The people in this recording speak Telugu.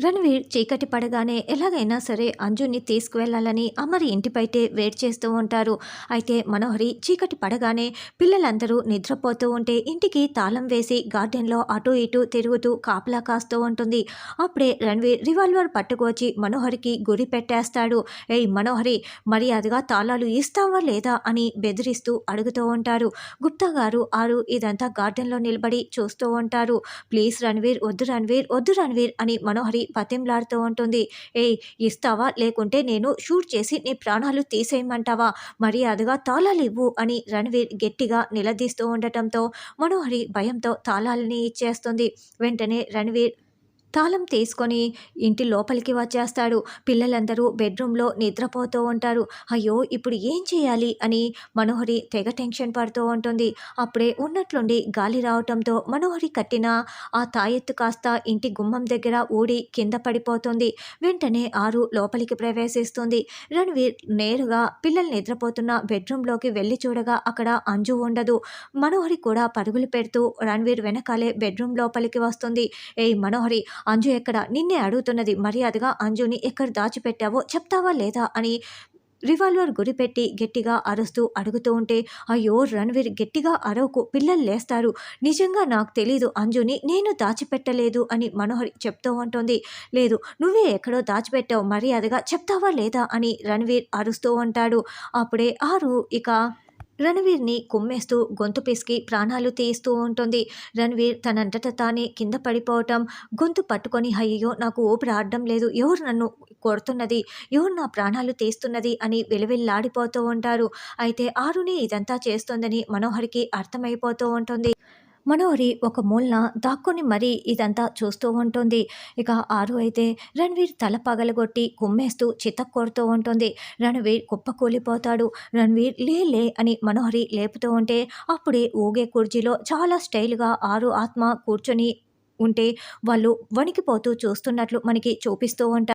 రణవీర్ చీకటి పడగానే ఎలాగైనా సరే అంజుని తీసుకువెళ్ళాలని అమరి ఇంటి బయటే వెయిట్ చేస్తూ ఉంటారు. అయితే మనోహరి చీకటి పడగానే పిల్లలందరూ నిద్రపోతూ ఉంటే ఇంటికి తాళం వేసి గార్డెన్లో అటు ఇటు తిరుగుతూ కాపలా కాస్తూ ఉంటుంది. అప్పుడే రణవీర్ రివాల్వర్ పట్టుకొచ్చి మనోహరికి గురి పెట్టేస్తాడు. ఏయ్ మనోహరి, మర్యాదగా తాళాలు ఇస్తావా లేదా అని బెదిరిస్తూ అడుగుతూ ఉంటారు. గుప్తా గారు ఇదంతా గార్డెన్లో నిలబడి చూస్తూ ఉంటారు. ప్లీజ్ రణవీర్, వద్దు రణవీర్, వద్దు రణవీర్ అని మనోహరి బతిమలాడుతూ ఉంటుంది. ఏయ్, ఇస్తావా లేకుంటే నేను షూట్ చేసి నీ ప్రాణాలు తీసేయమంటావా? మర్యాదగా తాళాలు ఇవ్వు అని రణవీర్ గట్టిగా నిలదీస్తూ ఉండటంతో మనోహరి భయంతో తాళాలని ఇచ్చేస్తుంది. వెంటనే రణవీర్ తాళం తీసుకొని ఇంటి లోపలికి వచ్చేస్తాడు. పిల్లలందరూ బెడ్రూమ్లో నిద్రపోతూ ఉంటారు. అయ్యో, ఇప్పుడు ఏం చేయాలి అని మనోహరి తెగ టెన్షన్ పడుతూ ఉంటుంది. అప్పుడే ఉన్నట్లుండి గాలి రావటంతో మనోహరి కట్టిన ఆ తాయెత్తు కాస్త ఇంటి గుమ్మం దగ్గర ఊడి కింద పడిపోతుంది. వెంటనే లోపలికి ప్రవేశిస్తుంది. రణవీర్ నేరుగా పిల్లలు నిద్రపోతున్న బెడ్రూమ్లోకి వెళ్ళి చూడగా అక్కడ అంజు ఉండదు. మనోహరి కూడా పరుగులు పెడుతూ రణవీర్ వెనకాలే బెడ్రూమ్ లోపలికి వస్తుంది. ఏయ్ మనోహరి, అంజు ఎక్కడ? నిన్నే అడుగుతున్నది. మర్యాదగా అంజుని ఎక్కడ దాచిపెట్టావో చెప్తావా లేదా అని రివాల్వర్ గురిపెట్టి గట్టిగా అరుస్తూ అడుగుతూ ఉంటే, అయ్యో రణవీర్, గట్టిగా అరవకు, పిల్లలు లేస్తారు. నిజంగా నాకు తెలీదు అంజుని నేను దాచిపెట్టలేదు అని మనోహరి చెప్తూ ఉంటుంది. లేదు, నువ్వే ఎక్కడో దాచిపెట్టావు, మర్యాదగా చెప్తావా లేదా అని రణవీర్ అరుస్తూ ఉంటాడు. అప్పుడే ఇక రణవీర్ని కుమ్మేస్తూ గొంతు పిసికి ప్రాణాలు తీస్తూ ఉంటుంది. రణవీర్ తనంతట తానే కింద పడిపోవటం, గొంతు పట్టుకొని అయ్యో నాకు ఊపిరి ఆడడం లేదు, ఎవరు నన్ను కొడుతున్నది, ఎవరు నా ప్రాణాలు తీస్తున్నది అని విలవిల్లాడిపోతూ ఉంటారు. అయితే ఆరునే ఇదంతా చేస్తోందని మనోహరికి అర్థమైపోతూ ఉంటుంది. మనోహరి ఒక మూలన దాక్కుని మరీ ఇదంతా చూస్తూ ఉంటుంది. ఇక అయితే రణవీర్ తల పగలగొట్టి కుమ్మేస్తూ చితక్కొడుతూ ఉంటుంది. రణవీర్ కుప్పకూలిపోతాడు. రణవీర్ లే అని మనోహరి లేపుతూ ఉంటే అప్పుడే ఊగే కుర్చీలో చాలా స్టైల్గా ఆత్మ కూర్చొని ఉంటే వాళ్ళు వణికిపోతూ చూస్తున్నట్లు మనకి చూపిస్తూ ఉంటారు.